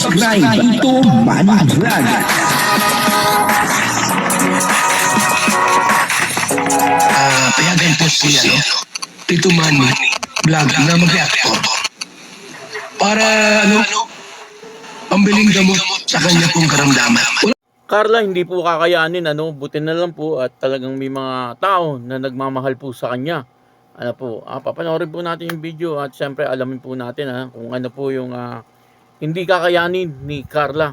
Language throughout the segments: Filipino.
subscribe Tito Manny Vlog. Payagan po si Tito Manny Vlog na mag-reactor para pambiling gamot sa kanya pong karamdaman. Carla, hindi po kakayanin, buti na lang po at talagang may mga tao na nagmamahal po sa kanya. Papanoorin po natin yung video at syempre alamin po natin kung ano po yung hindi kakayanin ni Carla.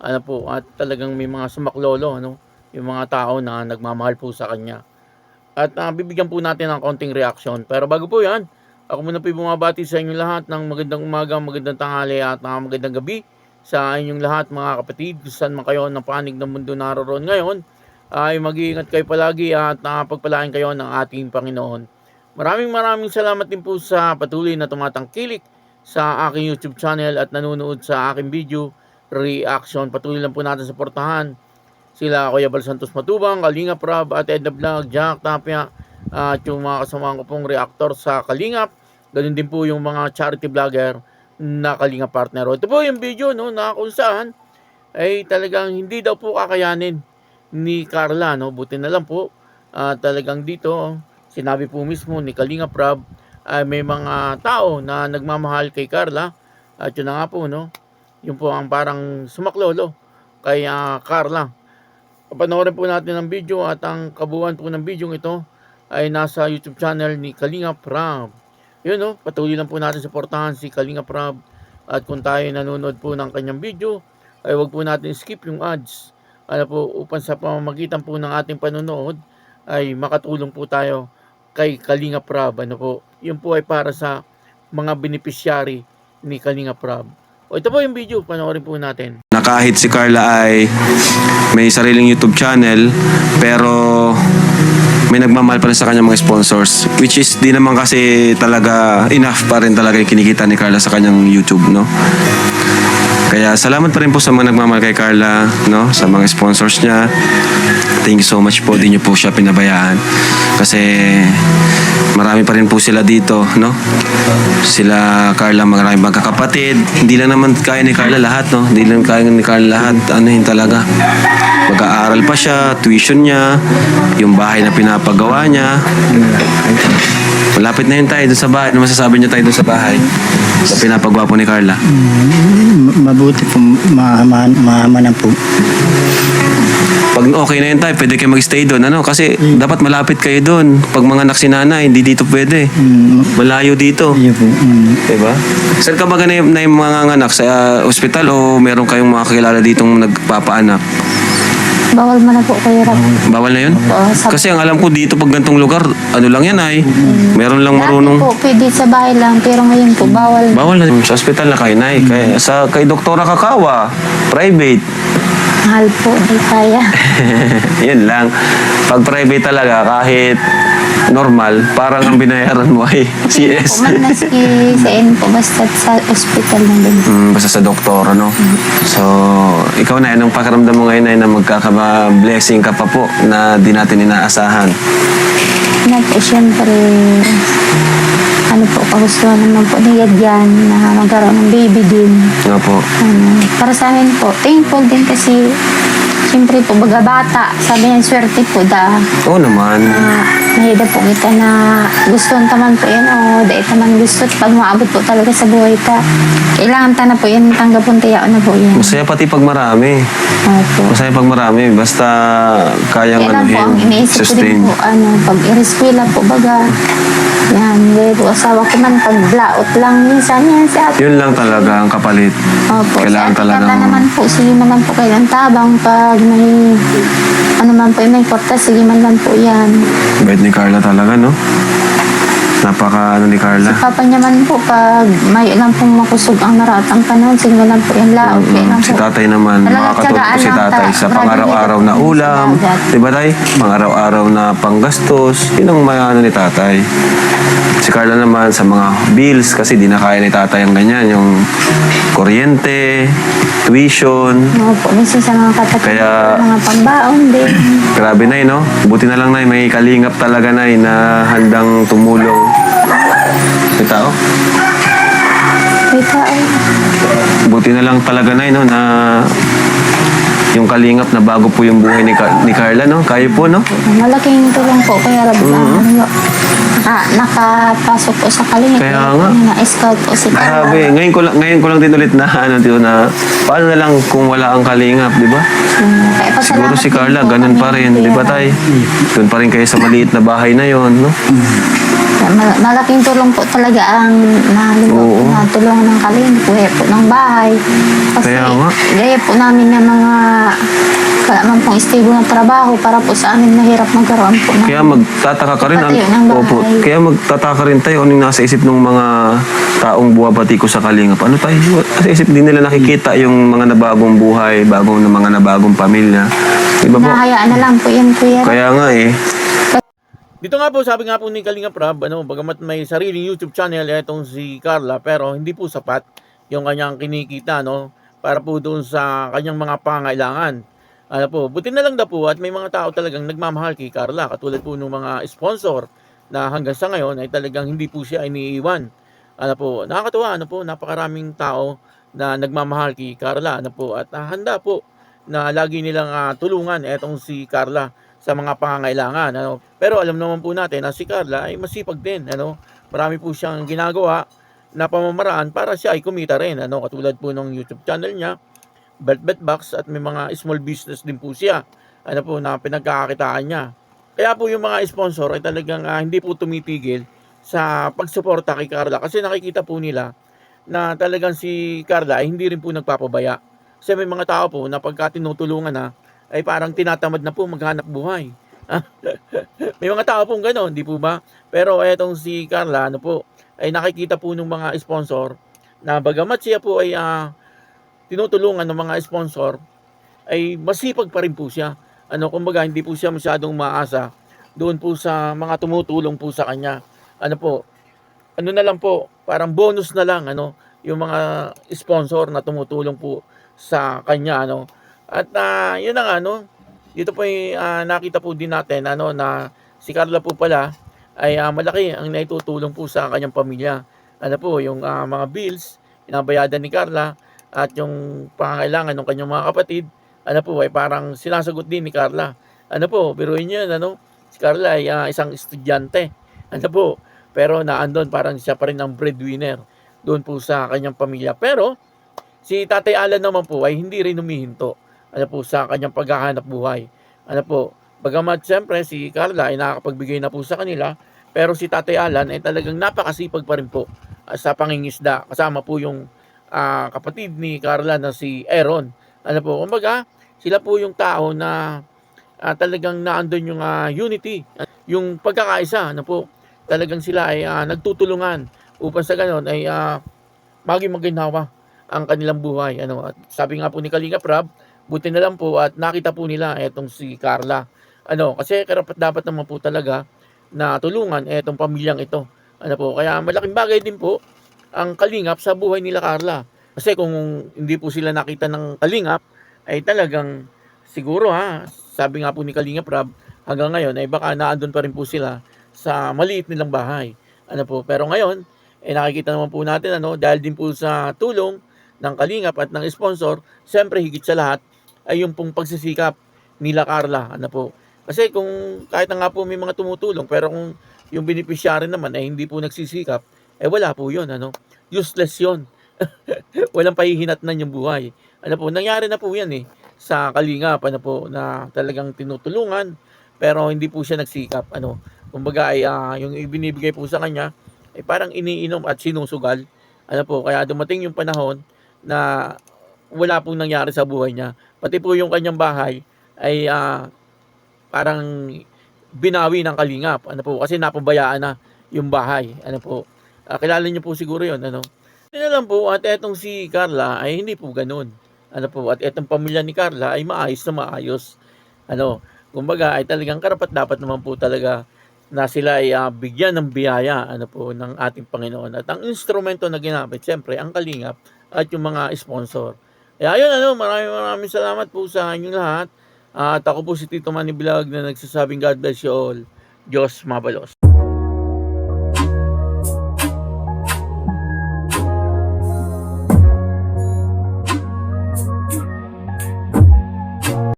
At talagang may mga sumaklolo, yung mga tao na nagmamahal po sa kanya. At bibigyan po natin ng konting reaction. Pero bago po yan, ako muna po bumabati sa inyo lahat ng magandang umaga, magandang tanghali at magandang gabi sa inyong lahat mga kapatid. Kung saan man kayo ng panig ng mundo naroon ngayon, ay mag-iingat kayo palagi at pagpalain kayo ng ating Panginoon. Maraming salamat din po sa patuloy na tumatangkilik sa aking YouTube channel at nanonood sa aking video reaction. Patuloy lang po natin suportahan sila Kuya Bal Santos Matubang, Kalingap Rob at Edna Vlog, Jack Tapia at yung mga kasamahan ko pong reactor sa Kalingap. Ganun din po yung mga charity vlogger na Kalingap partner. Ito po yung video na kung saan ay talagang hindi daw po kakayanin ni Carla. Buti na lang po talagang dito sinabi po mismo ni Kalingap Rob ay may mga tao na nagmamahal kay Carla. At yun na nga po, yun po ang parang sumaklolo kay Carla. Panoorin po natin ang video at ang kabuuan po ng video ito ay nasa YouTube channel ni Kalingap Rob. Yun patuloy lang po natin suportahan si Kalingap Rob. At kung tayo nanonood po ng kanyang video ay wag po natin skip yung ads. Upang sa pamamagitan po ng ating panonood ay makatulong po tayo kay Kalingap Rob. Yun po ay para sa mga beneficiary ni Kalingap Rob. Ito po yung video, panoorin po natin. Na kahit si Carla ay may sariling YouTube channel, pero may nagmamahal pa rin sa kanyang mga sponsors, which is di naman kasi talaga enough pa rin talaga yung kinikita ni Carla sa kanyang YouTube, Kaya salamat pa rin po sa mga nagmamahal kay Carla, sa mga sponsors niya. Thank you so much po, di niyo po siya pinabayaan. Kasi marami pa rin po sila dito, Sila Carla, marami magkakapatid. Hindi lang naman kaya ni Carla lahat, Hindi lang kaya ni Carla lahat. Yun talaga. Mag-aaral pa siya, tuition niya, yung bahay na pinapagawa niya. Malapit na yun tayo dun sa bahay. Ano masasabi niyo tayo dun sa bahay? Sa pinapagawa po ni Carla. Mabuti po, mahamanan po. Pag okay na yun tayo, pwede kayo mag-stay doon. Kasi dapat malapit kayo doon. Pag mga anak si nanay, hindi dito pwede. Malayo dito. Iya po. Diba? Saan ka ba na yung mga anak? Sa ospital o meron kayong mga kakilala ditong nagpapaanak? Bawal man na po kayo rin. Bawal na yun? Kasi ang alam ko dito pag gantong lugar, lang yan ay. Meron lang marunong. Dati po, pwede sa bahay lang. Pero ngayon po, bawal. Bawal na. Sa ospital na kayo, nay. Kay Doktora Kakawa, private. Mahal po, hindi kaya. Yun lang. Pag private talaga, kahit normal, parang ang binayaran mo ay CS. Pumanas sa po, basta sa ospital lang din. Basta sa doktor, So, ikaw na, anong pakiramdam mo ngayon ay na magkaka-blessing ka pa po na di natin inaasahan? Siyempre, kagustuhan naman po ni Yadyan na magkaroon ng baby din. Nga po. Para sa amin po, thankful din kasi siyempre po, baga bata, sabi niya, swerte po Oo naman. Mahida po kita na gustuhan taman po yan dahil taman gusto pag maabot po talaga sa buhay ta. Kailangan ta na po yan, tanggapon tayo na po yan. Masaya pati pag marami. Opo. Masaya pag marami, basta kayang Kailan po, ang iniisip ko din po, pag ireskwela po, baga, yan, dahil po asawa ko man, pag blaot lang minsan yan sa atin. Yun lang talaga ang kapalit. Opo, Kailangan sa talaga. atin naman po, sige man lang po kailan tabang, pag may, man po, may porta, sige man lang po yan. Bait ni Carla talaga, Napaka ni Carla. Sa papa niya man po, pag may ilang pong makusog ang naratang panahon, sige man lang po yan laot. Si tatay naman, makakatulong po si tatay sa pang-araw-araw na ulam. Diba tay? Pang-araw-araw na panggastos. Yun ang may ni tatay. Si Carla naman sa mga bills, kasi di na kaya ni tatay ang ganyan. Yung kuryente, tuition. Opo, minsan sa mga kapatid, Kaya, mga pambaon din. grabe na Buti na lang may kalingap talaga na handang tumulong. May tao? May tao. Buti na lang talaga na, no, na yung kalingap na bago po yung buhay ni Carla, no? Kayo po, no? Malaking tulong po kaya Rob. Nakapasok po sa kalingap. Kaya nga. Na-scout po si Carla. Grabe, ngayon ko lang din ulit na paano na lang kung wala ang kalingap, di ba? Kaya Siguro si Carla, ganun pa rin, di ba tay? Doon pa rin kayo sa maliit na bahay na yon, no? Malaking tulong po talaga ang tulungan ng kalingap. Buhay po ng bahay. Kasi Kaya nga. gaya po namin ng mga wala man pong stable na trabaho para po sa amin mahirap magkaroon po ng Kaya magtataka ka rin, patayo ng bahay. opo, kaya magtataka rin tayo anong nasa isip ng mga taong buwabati ko sa kalingap. Ano tayo? Sa isip din nila nakikita yung mga nabagong buhay, mga nabagong pamilya. Diba po? Nahayaan na lang po yan, Kuya Rob. Kaya nga eh. Dito nga po, sabi nga po ni Kalingap Rob, bagamat may sariling YouTube channel itong si Carla, pero hindi po sapat yung kanyang kinikita, no? Para po doon sa kanyang mga pangailangan. Buti na lang po at may mga tao talagang nagmamahal kay Carla, katulad po ng mga sponsor na hanggang sa ngayon ay talagang hindi po siya iniiwan. Nakakatuwa, napakaraming tao na nagmamahal kay Carla, at handa po na lagi nilang tulungan etong si Carla sa mga pangangailangan. Pero alam naman po natin na si Carla ay masipag din. Marami po siyang ginagawa na pamamaraan para siya ay kumita rin. Katulad po ng YouTube channel niya, Bet Box, at may mga small business din po siya na pinagkakakitaan niya. Kaya po yung mga sponsor ay talagang hindi po tumitigil sa pagsuporta kay Carla kasi nakikita po nila na talagang si Carla ay hindi rin po nagpapabaya. Kasi may mga tao po na pagka tinutulungan na ay parang tinatamad na po maghanap buhay. May mga tao pong gano'n, di po ba? Pero etong si Carla, ay nakikita po ng mga sponsor na bagamat siya po ay tinutulungan ng mga sponsor, ay masipag pa rin po siya. Kumbaga, hindi po siya masyadong maasa doon po sa mga tumutulong po sa kanya. Na lang po, parang bonus na lang, yung mga sponsor na tumutulong po sa kanya, At yun na nga, dito po ay nakita po din natin, na si Carla po pala ay malaki ang naitutulong po sa kanyang pamilya. Yung mga bills, inabayadan ni Carla, at yung pangangailangan ng kanyang mga kapatid, ay parang sinasagot din ni Carla. Biruin niyo yun, si Carla ay isang estudyante. Pero naandun, parang siya pa rin ang breadwinner doon po sa kanyang pamilya. Pero, si Tatay Alan naman po ay hindi rin humihinto, sa kanyang paghahanap buhay. Bagamat siyempre si Carla ay nakakapagbigay na po sa kanila, pero si Tatay Alan ay talagang napakasipag pa rin po sa pangingisda. Kasama po yung kapatid ni Carla na si Aaron. Kumbaga, sila po yung tao na talagang naandun yung unity, yung pagkakaisa, talagang sila ay nagtutulungan upang sa ganon ay maging maginhawa ang kanilang buhay. At sabi nga po ni Kalingap Rob, buti na lang po at nakita po nila etong si Carla. Kasi karapat dapat naman po talaga na tulungan etong pamilyang ito. Kaya malaking bagay din po ang kalingap sa buhay nila Carla. Kasi kung hindi po sila nakita ng kalingap, ay talagang siguro sabi nga po ni Kalingap Rob, hanggang ngayon ay baka naandun pa rin po sila sa maliit nilang bahay. Pero ngayon, nakikita naman po natin, dahil din po sa tulong ng kalingap at ng sponsor, siyempre higit sa lahat, ay yung pong pagsisikap nila Carla. Kasi kung kahit na nga po may mga tumutulong, pero kung yung beneficiary naman ay hindi po nagsisikap, wala po yun, useless yun. Walang pahihinatnan yung buhay. Nangyari na po yan sa kalingap, na talagang tinutulungan, pero hindi po siya nagsikap. Kumbaga ay yung ibinibigay po sa kanya, ay parang iniinom at sinusugal. Kaya dumating yung panahon na wala pong nangyari sa buhay niya. Pati po yung kanyang bahay ay parang binawi ng kalingap. Kasi napabayaan na yung bahay. Kilala niyo po siguro yun. Yun lang po, at etong si Carla ay hindi po ganun. At etong pamilya ni Carla ay maayos na maayos. Kumbaga ay talagang karapat dapat naman po talaga na sila ay bigyan ng biyaya ng ating Panginoon. At ang instrumento na ginamit, siyempre, ang kalingap at yung mga sponsor. Kaya yun, maraming salamat po sa inyong lahat. At ako po si Tito Manny Vlog na nagsasabing God bless you all. Diyos mabalos.